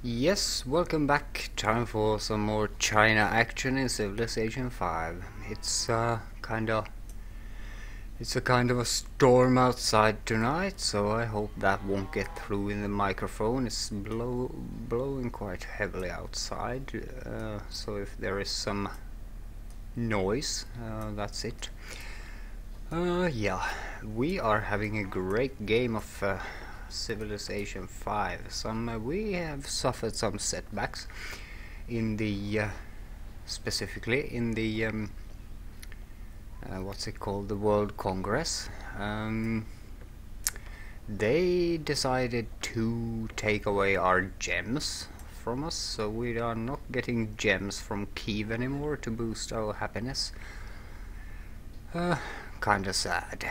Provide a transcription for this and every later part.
Yes, welcome back. Time for some more China action in Civilization 5. It's a kind of a storm outside tonight, so I hope that won't get through in the microphone. It's blowing quite heavily outside, so if there is some noise, that's it. Yeah, we are having a great game of Civilization 5. We have suffered some setbacks in the specifically in the what's it called, the World Congress. They decided to take away our gems from us, so we are not getting gems from Kiev anymore to boost our happiness. Kinda sad.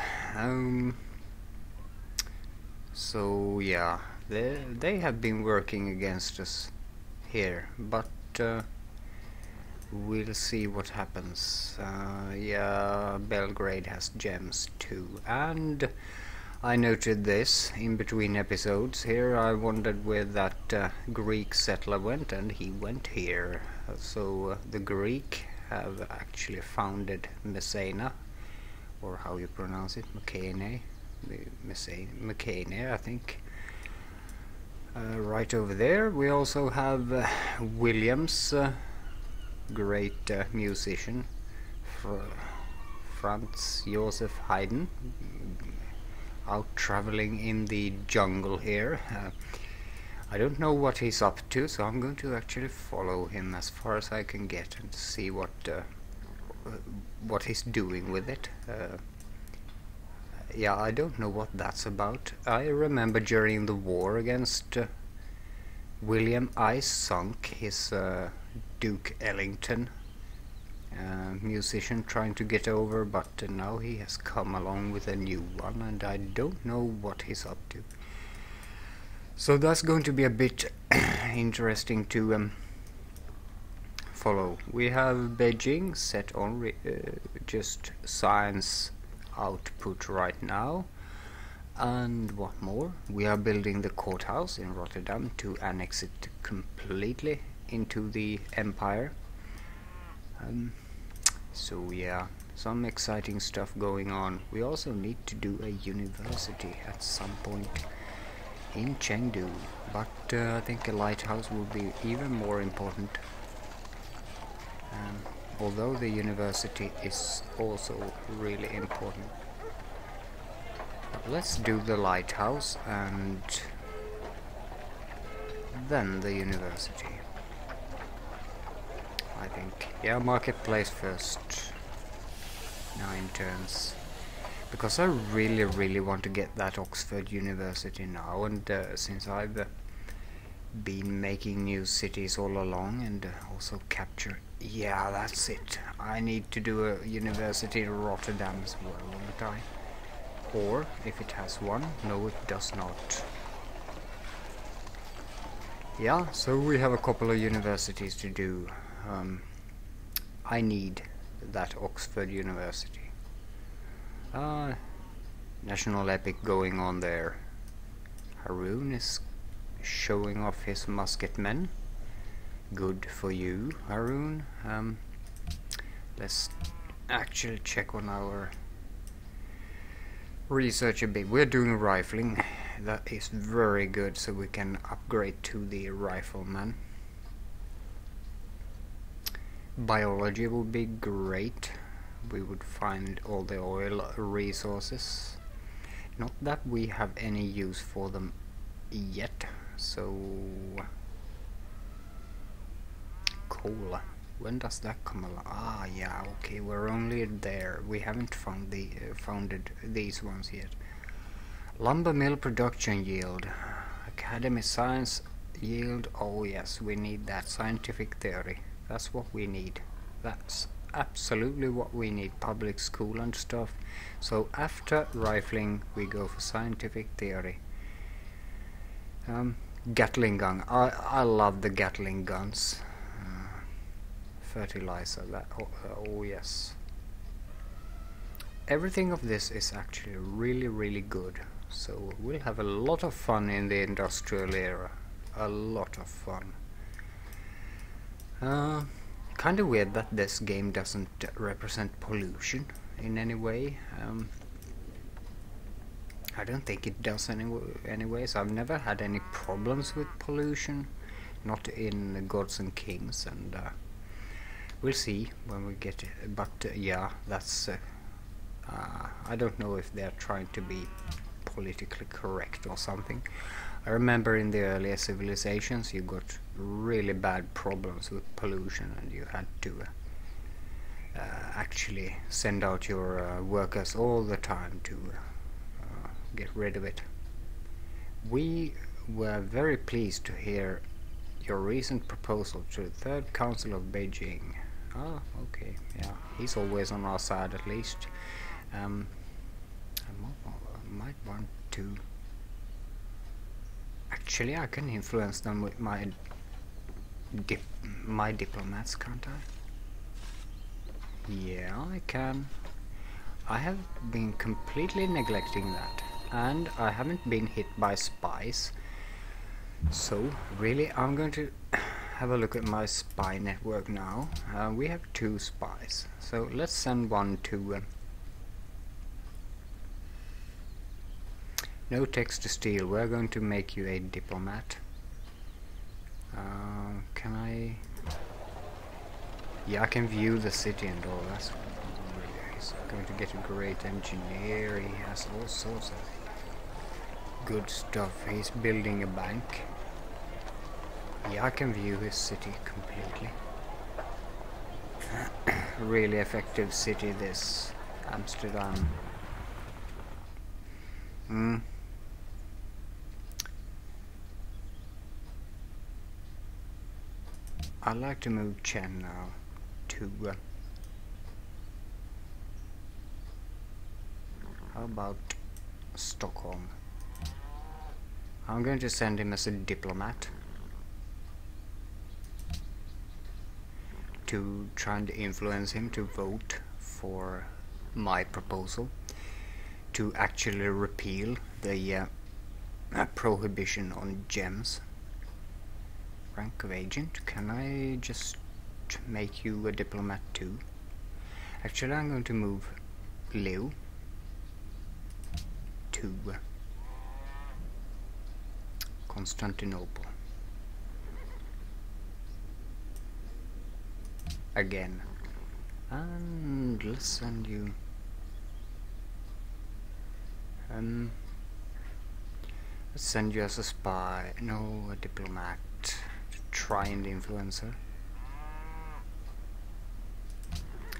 So yeah, they have been working against us here, but we'll see what happens. Yeah, Belgrade has gems too, and I noted this in between episodes here. I wondered where that Greek settler went, and he went here. So the Greek have actually founded Messina, or how you pronounce it, Messene, I think. Right over there we also have Williams, great musician, Franz Joseph Haydn, out traveling in the jungle here. I don't know what he's up to, so I'm going to actually follow him as far as I can get and see what he's doing with it. Yeah, I don't know what that's about. I remember during the war against William, I sunk his Duke Ellington, musician, trying to get over, but now he has come along with a new one, and I don't know what he's up to. So that's going to be a bit interesting to follow. We have Beijing set on just science output right now, and what more, we are building the courthouse in Rotterdam to annex it completely into the empire. So yeah, some exciting stuff going on. We also need to do a university at some point in Chengdu, but I think a lighthouse will be even more important. Although the university is also really important. But let's do the lighthouse and then the university, I think. Yeah, marketplace first. 9 turns. Because I really want to get that Oxford University now, and since I've been making new cities all along and also capture. Yeah, that's it. I need to do a university in Rotterdam as well, won't I? Or, if it has one, no it does not. Yeah, so we have a couple of universities to do. I need that Oxford University. National epic going on there. Haroon is showing off his musketmen. Good for you, Haroon. Let's actually check on our research a bit. We're doing rifling. That is very good, so we can upgrade to the rifleman. Biology would be great. We would find all the oil resources. Not that we have any use for them yet, so coal, when does that come along? Ah, yeah, okay, we're only there. We haven't found founded these ones yet. Lumber mill production yield, academy science yield. Oh yes, we need that. Scientific theory, that's what we need. That's absolutely what we need. Public school and stuff. So after rifling we go for scientific theory. Gatling gun, I love the Gatling guns. Fertilizer, that oh yes, everything of this is actually really good, so we'll have a lot of fun in the industrial era. a lot of fun. Kind of weird that this game doesn't represent pollution in any way. I don't think it does anyways. I've never had any problems with pollution, not in Gods and Kings, and we'll see when we get it. But yeah, that's I don't know if they're trying to be politically correct or something. I remember in the earlier civilizations you got really bad problems with pollution, and you had to actually send out your workers all the time to get rid of it. We were very pleased to hear your recent proposal to the Third Council of Beijing. Ah, okay, yeah, he's always on our side at least. I might want to... Actually, I can influence them with my diplomats, can't I? Yeah, I can. I have been completely neglecting that, and I haven't been hit by spies. So, really, I'm going to have a look at my spy network now. We have 2 spies, so let's send one to... no text to steal. We're going to make you a diplomat. Can I... yeah, I can view the city and all. That's really... he's going to get a great engineer. He has all sorts of good stuff. He's building a bank. Yeah, I can view his city completely. Really effective city, this Amsterdam. I'd like to move Chen now to how about Stockholm? I'm going to send him as a diplomat to try and influence him to vote for my proposal to actually repeal the prohibition on gems. Rank of agent. Can I just make you a diplomat too? Actually, I'm going to move Liu to Constantinople. Again. And let's send you... let's send you as a spy. No, a diplomat. Try and influence her.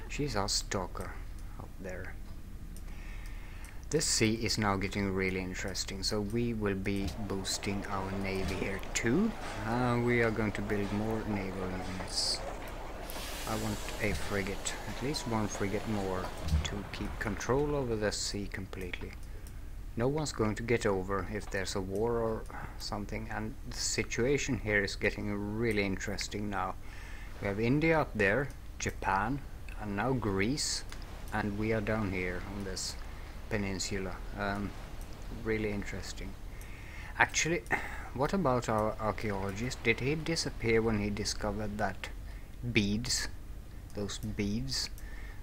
She's our stalker up there. This sea is now getting really interesting, so we will be boosting our navy here too. We are going to build more naval units. I want a frigate, at least one frigate more, to keep control over the sea completely. No one's going to get over if there's a war or something, and the situation here is getting really interesting now. We have India up there, Japan, and now Greece, and we are down here on this peninsula. Really interesting. Actually, what about our archaeologist? Did he disappear when he discovered that beads? Those beads?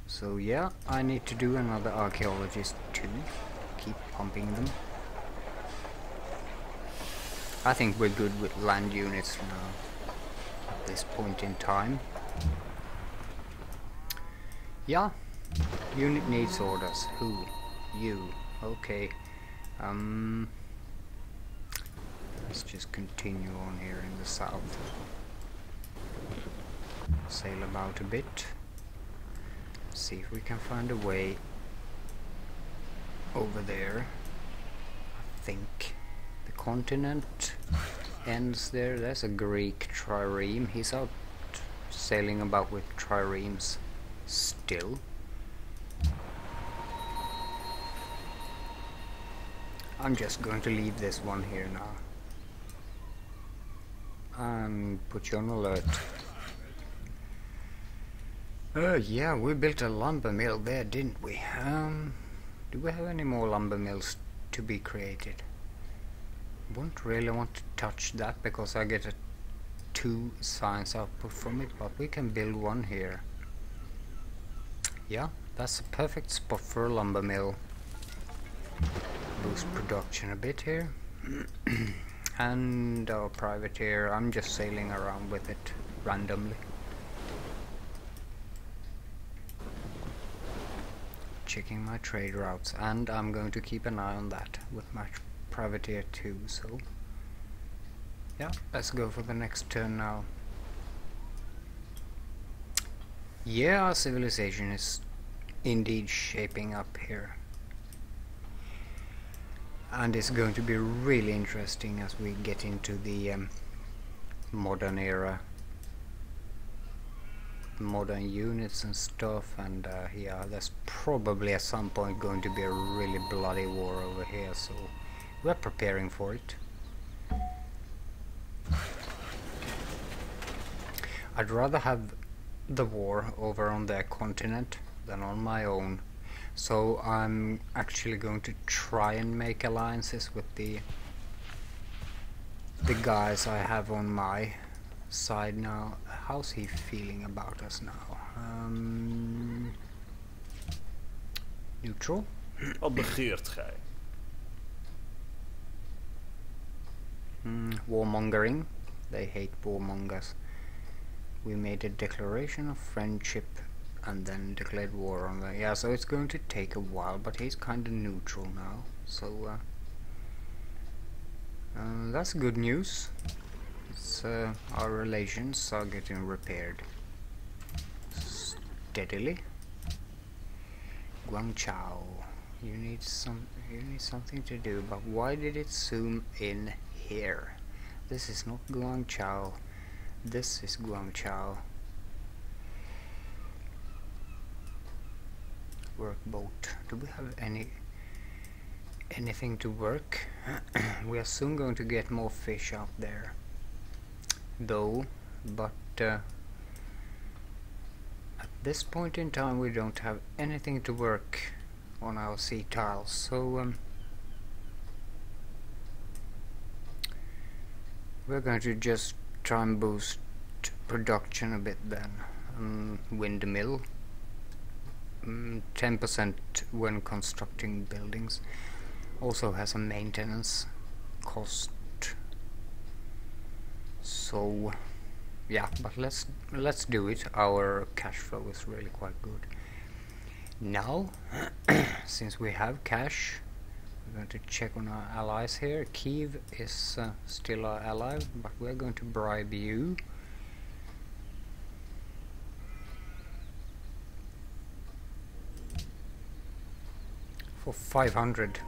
So yeah, I need to do another archaeologist too. Keep pumping them. I think we're good with land units now at this point in time. Yeah, unit needs orders. Who? You. Okay. Let's just continue on here in the south. Sail about a bit. See if we can find a way over there. I think the continent ends there. There's a Greek trireme. He's out sailing about with triremes still. I'm just going to leave this one here now and put you on alert. Yeah, we built a lumber mill there, didn't we? Do we have any more lumber mills to be created? Won't really want to touch that because I get a 2 science output from it, but we can build one here. Yeah, that's a perfect spot for a lumber mill. Boost production a bit here. And our privateer, I'm just sailing around with it randomly. Checking my trade routes, and I'm going to keep an eye on that with my privateer too, so yeah, let's go for the next turn now. Yeah, our civilization is indeed shaping up here. And it's going to be really interesting as we get into the modern era. Modern units and stuff, and yeah, there's probably at some point going to be a really bloody war over here, so we're preparing for it. I'd rather have the war over on their continent than on my own. So I'm actually going to try and make alliances with the guys I have on my side now. How's he feeling about us now? Neutral? Wat begeert gij? Warmongering. They hate warmongers. We made a declaration of friendship and then declared war on them. Yeah, so it's going to take a while, but he's kind of neutral now, so that's good news. It's, our relations are getting repaired steadily. Guangzhou, you need something to do, but why did it zoom in here? This is not Guangzhou. This is Guangzhou. Workboat. Do we have anything to work? We are soon going to get more fish out there, though. But at this point in time, we don't have anything to work on our sea tiles. So we're going to just try and boost production a bit then. Windmill. 10% when constructing buildings. Also has a maintenance cost. So yeah, but let's do it. Our cash flow is really quite good. Now, since we have cash, we're going to check on our allies here. Kiev is still our ally, but we're going to bribe you. For 500.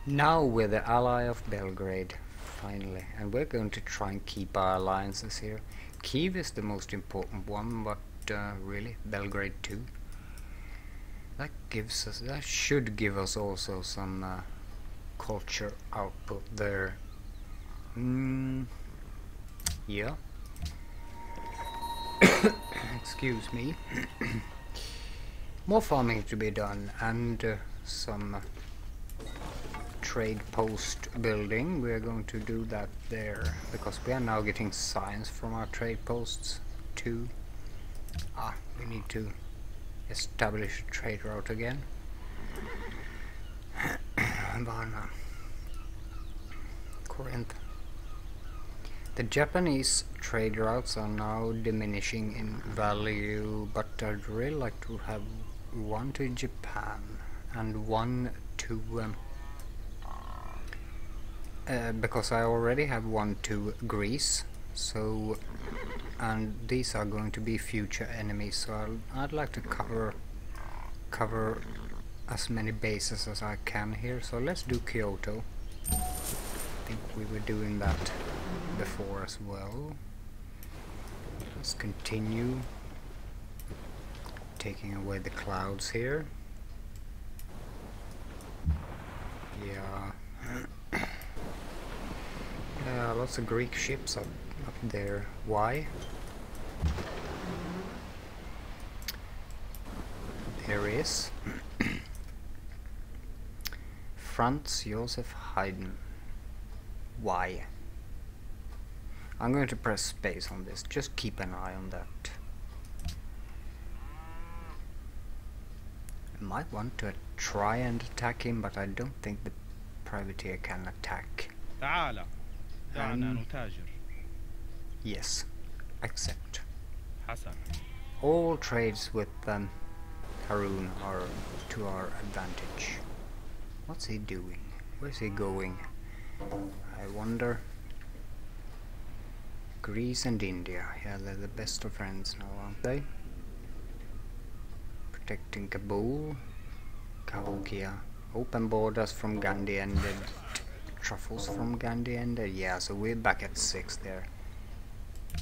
Now we're the ally of Belgrade, finally, and we're going to try and keep our alliances here. Kiev is the most important one, but really Belgrade too. That should give us also some culture output there. Yeah. Excuse me. More farming to be done, and some trade post building. We're going to do that there because we are now getting science from our trade posts too. We need to establish a trade route again. Varna, Corinth. The Japanese trade routes are now diminishing in value, but I'd really like to have one to Japan and one to because I already have one to Greece, so, and these are going to be future enemies, so I'd like to cover as many bases as I can here. So let's do Kyoto. I think we were doing that before as well. Let's continue taking away the clouds here. Yeah. Yeah, lots of Greek ships up there. Why? There is. Franz Josef Haydn. Why? I'm going to press space on this. Just keep an eye on that. I might want to try and attack him, but I don't think the privateer can attack. Yes, accept. All trades with Harun are to our advantage. What's he doing? Where's he going? I wonder. Greece and India, yeah, they're the best of friends now, aren't they? Protecting Kabul, Cahokia, open borders from Gandhi ended, truffles from Gandhi ended, yeah, so we're back at 6 there.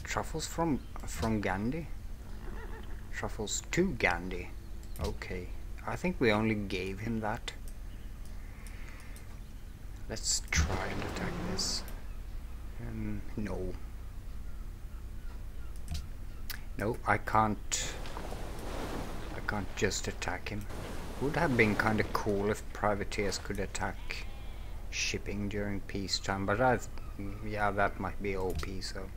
Truffles from Gandhi? Truffles to Gandhi, okay. I think we only gave him that. Let's try and attack this. No. No, I can't just attack him. Would have been kind of cool if privateers could attack shipping during peacetime, but yeah, that might be OP, so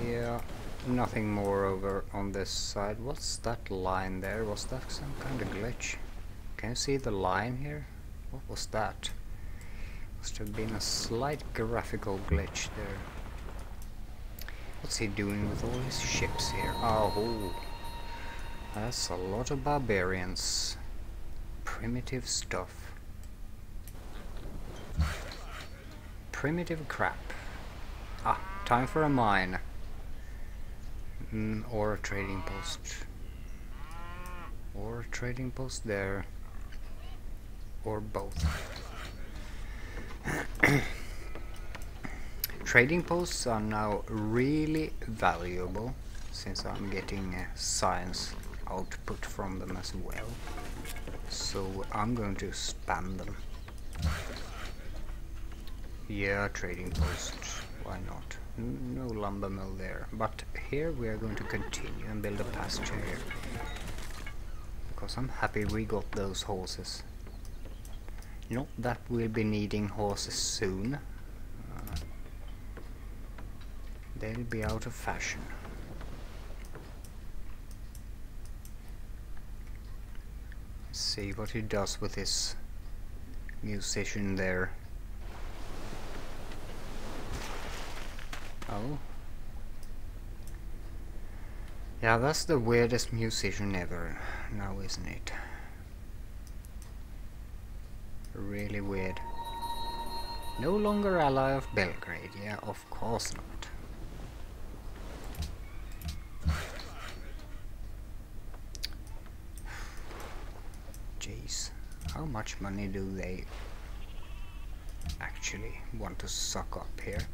yeah, nothing more over on this side. What's that line there? Was that some kind of glitch? Can you see the line here? What was that? Must have been a slight graphical glitch there. What's he doing with all his ships here? Oh, that's a lot of barbarians. Primitive stuff. Primitive crap. Ah, time for a mine. Or a trading post. Or a trading post there. Or both. Trading posts are now really valuable since I'm getting science output from them as well. So I'm going to spam them. Yeah, trading posts. Why not? No lumber mill there. But here we are going to continue and build a pasture here. Because I'm happy we got those horses. Not that we'll be needing horses soon. They'll be out of fashion. Let's see what he does with his musician there. Oh. Yeah, that's the weirdest musician ever now, isn't it? Really weird. No longer ally of Belgrade. Yeah, of course not. Jeez, how much money do they actually want to suck up here?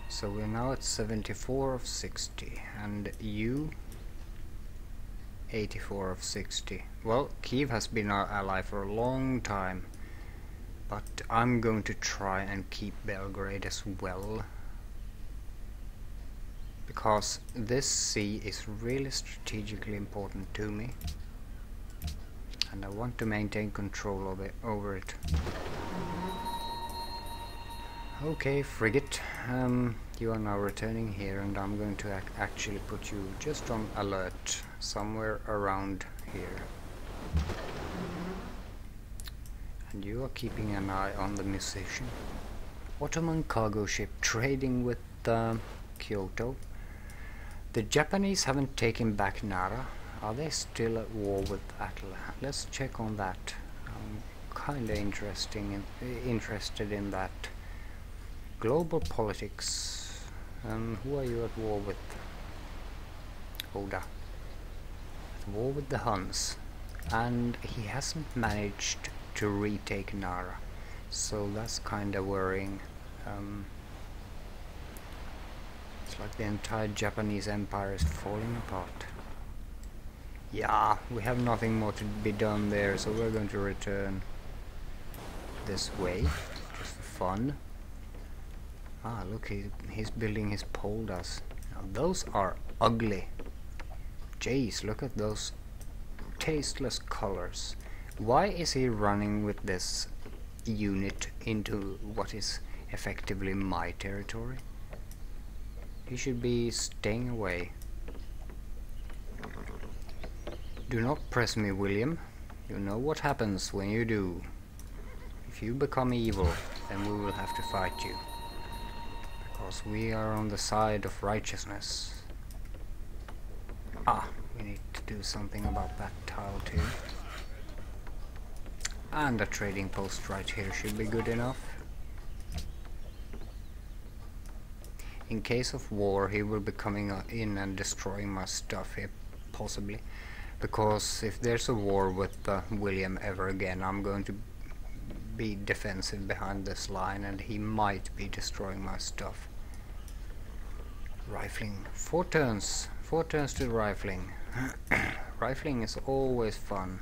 So we're now at 74 of 60, and you 84 of 60. Well, Kiev has been our ally for a long time, but I'm going to try and keep Belgrade as well, because this sea is really strategically important to me, and I want to maintain control of it, over it. Okay, frigate, you are now returning here, and I'm going to actually put you just on alert somewhere around here. And you are keeping an eye on the musician. Ottoman cargo ship trading with Kyoto. The Japanese haven't taken back Nara. Are they still at war with Atla? Let's check on that. I'm kinda interested in that. Global politics. Who are you at war with? Oda. At war with the Huns. And he hasn't managed to retake Nara. So that's kinda worrying. It's like the entire Japanese empire is falling apart. Yeah, we have nothing more to be done there, so we're going to return this way, just for fun. Ah, look, he's building his polders. Now, those are ugly. Jeez, look at those tasteless colors. Why is he running with this unit into what is effectively my territory? He should be staying away. Do not press me, William. You know what happens when you do. If you become evil, then we will have to fight you. Because we are on the side of righteousness. Ah, we need to do something about that tile too. And a trading post right here should be good enough. In case of war, he will be coming in and destroying my stuff here, possibly. Because if there's a war with William ever again, I'm going to be defensive behind this line and he might be destroying my stuff. Rifling. 4 turns. 4 turns to rifling. Rifling is always fun.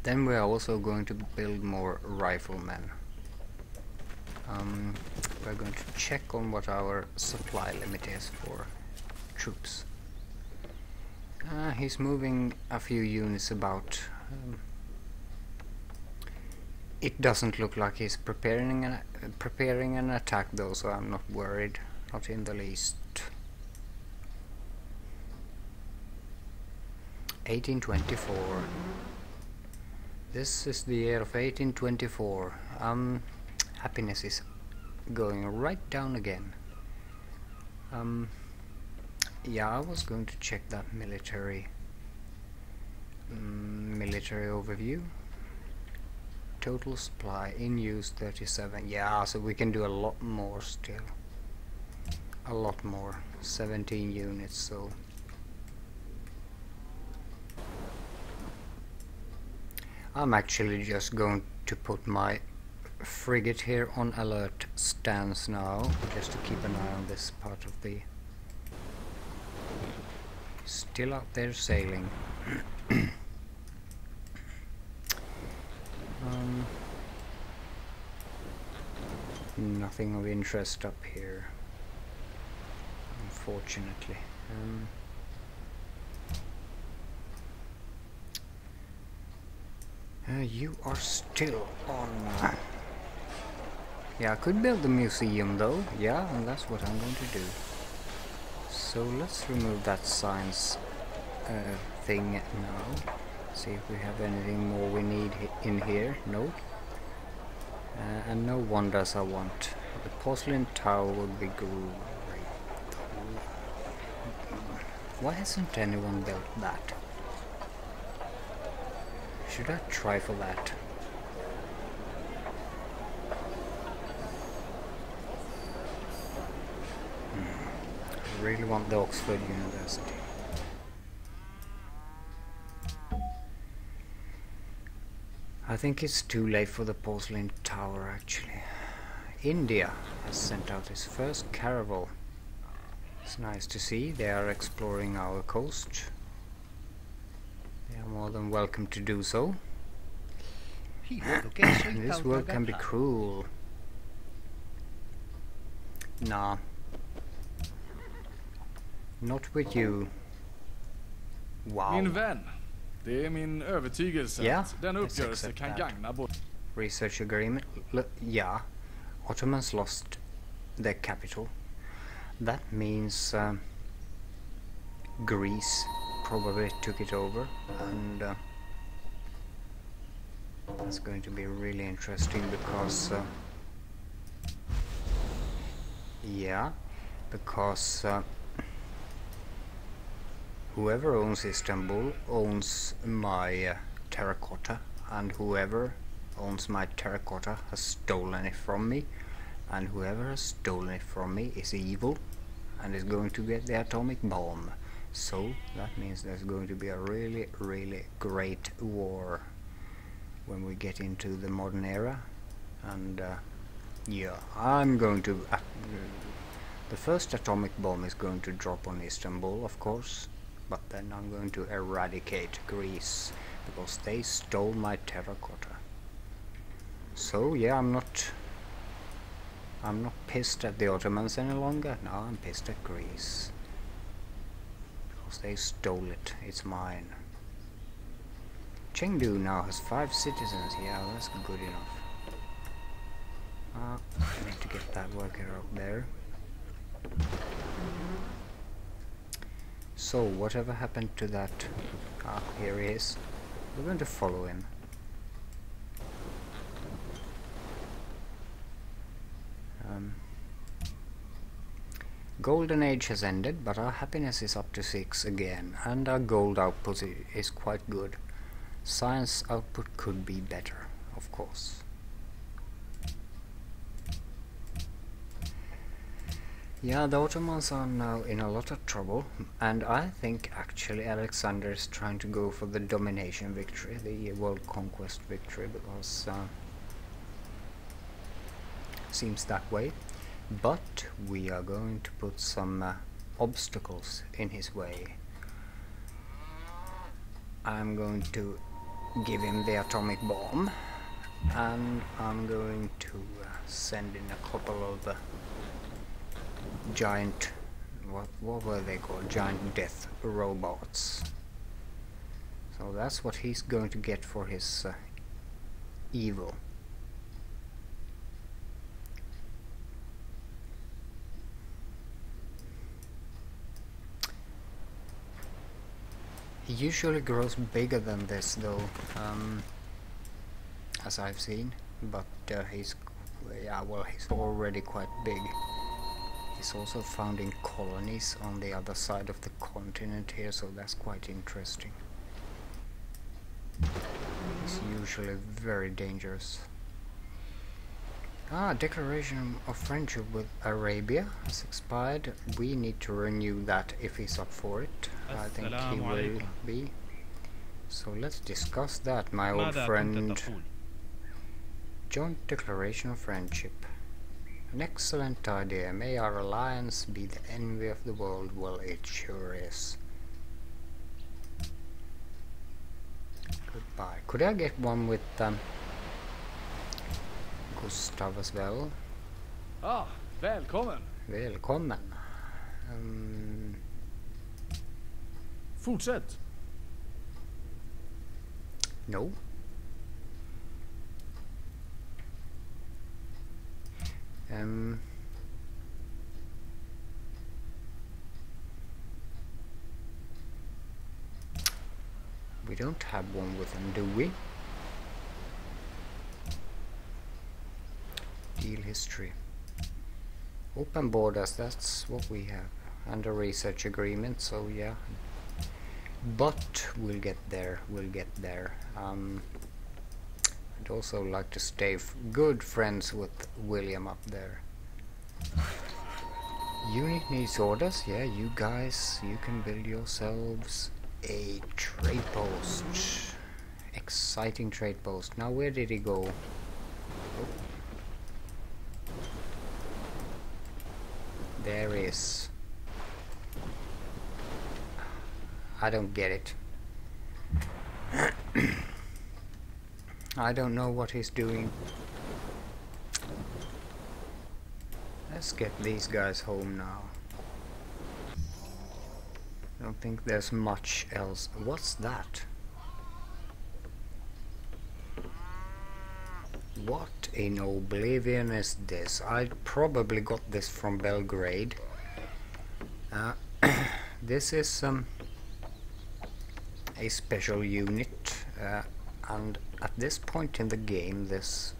Then we are also going to build more riflemen. We're going to check on what our supply limit is for troops. He's moving a few units about. It doesn't look like he's preparing an attack though, so I'm not worried, not in the least. 1824. This is the year of 1824. Happiness is going right down again. Yeah, I was going to check that military overview. Total supply in use 37. Yeah, so we can do a lot more still. A lot more. 17 units, so I'm actually just going to put my frigate here on alert stance now, just to keep an eye on this part of the... Still out there sailing. Nothing of interest up here, unfortunately. You are still on. Yeah, I could build the museum though. Yeah, and that's what I'm going to do. So let's remove that science thing now. See if we have anything more we need in here. No. And no wonders I want. The porcelain tower would be great. Why hasn't anyone built that? Should I try for that? I really want the Oxford University. I think it's too late for the porcelain tower actually. India has sent out its first caravel. It's nice to see they are exploring our coast. They are more than welcome to do so. This world can be cruel. Nah. Not with you. Wow. Min vän, det är min övertygelse att den uppgörelse kan gagna både... Research agreement. Yeah. Ottomans lost their capital. That means Greece probably took it over, and that's going to be really interesting because whoever owns Istanbul owns my terracotta, and whoever owns my terracotta has stolen it from me, and whoever has stolen it from me is evil and is going to get the atomic bomb. So that means there's going to be a really, really great war when we get into the modern era. And yeah, I'm going to the first atomic bomb is going to drop on Istanbul, of course, but then I'm going to eradicate Greece because they stole my terracotta. So yeah, I'm not pissed at the Ottomans any longer. No, I'm pissed at Greece. because they stole it. It's mine. Chengdu now has 5 citizens. Yeah, that's good enough. I need to get that worker out there. So, whatever happened to that? Here he is. We're going to follow him. Golden Age has ended, but our happiness is up to 6 again, and our gold output is quite good. Science output could be better, of course. Yeah, the Ottomans are now in a lot of trouble, and I think actually Alexander is trying to go for the domination victory, the world conquest victory, because seems that way. But we are going to put some obstacles in his way. I'm going to give him the atomic bomb, and I'm going to send in a couple of giant, what were they called? Giant death robots. So that's what he's going to get for his evil. He usually grows bigger than this though, as I've seen, but he's already quite big. He's also founding colonies on the other side of the continent here, so that's quite interesting. He's usually very dangerous. Declaration of friendship with Arabia has expired. We need to renew that if he's up for it. I think he will be. So let's discuss that, my old friend. Joint declaration of friendship. An excellent idea. May our alliance be the envy of the world. Well, it sure is. Goodbye. Could I get one with Gustav as well? Välkommen. Välkommen. Fortsätt. No. We don't have one with him, do we? Deal history. Open borders, that's what we have. And a research agreement, so yeah. But we'll get there, I'd also like to stay good friends with William up there. Unit needs orders. Yeah, you guys, you can build yourselves a trade post. Exciting trade post. Now where did he go? Oh. There he is. I don't get it. I don't know what he's doing. Let's get these guys home now. I don't think there's much else. What's that? What in oblivion is this? I probably got this from Belgrade. This is a special unit, and at this point in the game this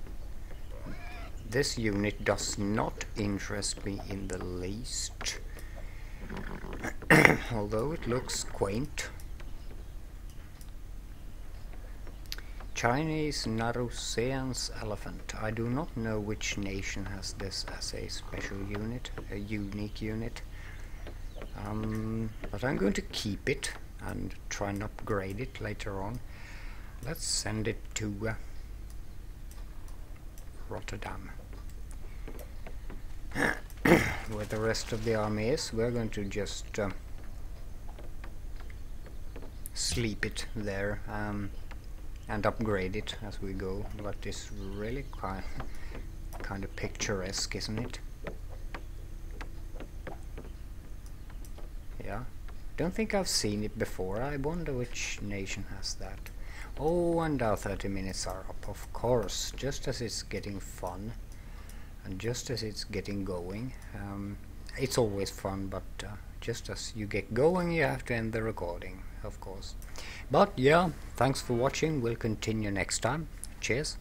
unit does not interest me in the least. Although it looks quaint. Chinese Narusean's elephant. I do not know which nation has this as a special unit, a unique unit. But I'm going to keep it and try and upgrade it later on. Let's send it to Rotterdam. Where the rest of the army is, we're going to just sleep it there and upgrade it as we go. But it's really kind of picturesque, isn't it? Yeah. Don't think I've seen it before. I wonder which nation has that. Oh, and our 30 minutes are up, of course, just as it's getting fun and just as it's getting going. It's always fun, but just as you get going you have to end the recording, of course. But yeah, thanks for watching. We'll continue next time. Cheers.